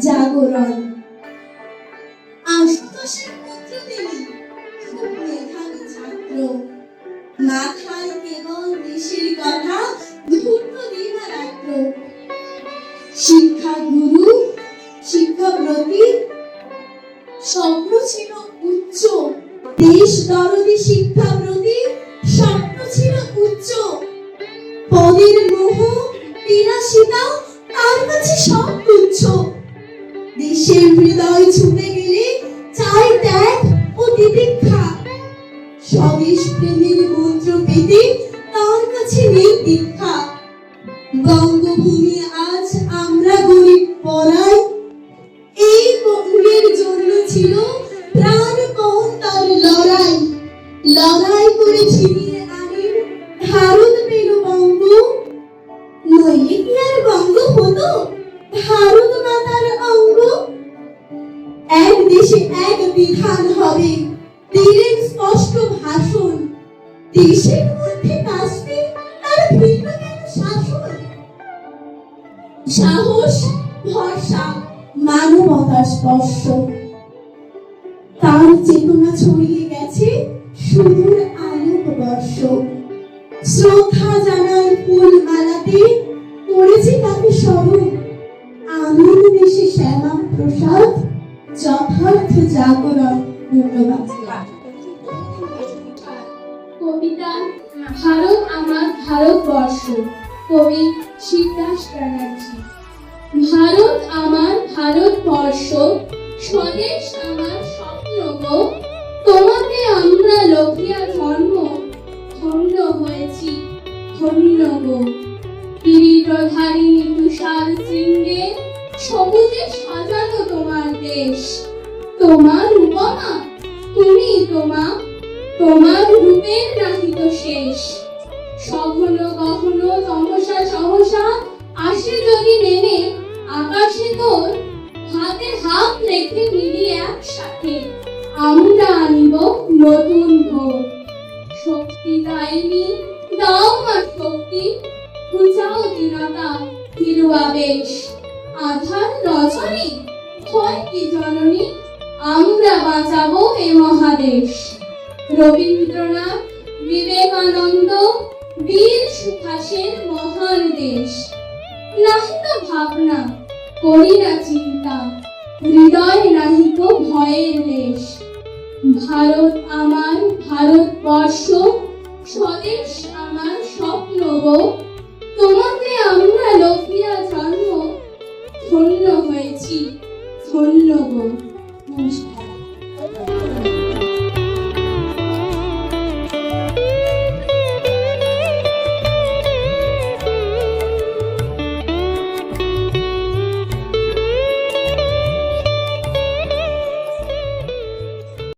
জাগরণ। আশুতোষের পুত্র তিনি, খুব মেধাবী ছাত্র, মাথায় কেবল দেশের কথা ধূর্ত দিবারাত্র। শিক্ষা গুরু, শিক্ষাব্রতী, স্বপ্ন ছিল উচ্চ। দেশ দরদি শিক্ষাব্রতী, স্বপ্ন ছিল উচ্চ। পদের মোহ, বিলাসিতা তার কাছে সব তুচ্ছ। দেশের হৃদয় ছুটে গেলে চাই ত্যাগ ও তিতিক্ষা। স্বদেশ প্রেমের মন্ত্র পেতে তার কাছে নেই দীক্ষা। বঙ্গভূমি আজ আমরা গরিব পরাই, এই বঙ্গের জন্য ছিল প্রাণপণ তার লড়াই। লড়াই করে ছিনিয়ে আনেন ভারত পেল বঙ্গ, নইলে কি আর বঙ্গ হতো ভারত মাতার অঙ্গ। এক দেশে এক বিধান হবে, দিলেন স্পষ্ট ভাষণ। দেশের মধ্যে কাশ্মীর আর ভিন্ন কেন শাসন। সাহস, ভরসা, মানবতার স্পর্শ, তার চেতনা ছড়িয়ে গেছে সুদূর আলোকবর্ষ। শ্রদ্ধা জানাই ফুল মালাতে, করেছে তাকে স্মরণ। আনন্দ দেশে শ্যামা প্রসাদ, যথার্থ জাগরণ। ধন্যবাদ। কবিতা ভারত আমার ভারতবর্ষ, কবি শিবদাস ব্যানার্জি। ভারত আমার ভারতবর্ষ, স্বদেশ আমার স্বপ্ন গো। তোমাকে আমরা লভিয়া জন্ম, ধন্য হয়েছি ধন্য গো। কিরীটধারিণী তুষার শৃঙ্গে, সবুজে সাজানো তোমার দেশ। তোমার উপমা তুমি তোমা, তোমার রূপের নাহি তো শেষ। সঘন গহন তমসা সহসা আসে যদি নেমে, আকাশে তোর হাতে হাত রেখে মিলি একসাথে আমরা আনিব নতুন ভোর। শক্তি দায়নি দাও মা শক্তি, ঘুচাও দীনতা ফিরু আবেশ। আধার রজনী হয় কি জননী, আমরা বাঁচাবো এ মহাদেশ। রবীন্দ্রনাথ, বিবেকানন্দ, বীর সুভাষের মহান দেশ। নাহি তো ভাবনা, করি না চিন্তা, হৃদয় নাহি তো ভয়ের লেশ। ভারত আমার ভারতবর্ষ, স্বদেশ আমার স্বপ্ন গো। তোমাকে আমরা লভিয়া জন্ম, ধন্য হয়েছি ধন্য গো। নমস্কার।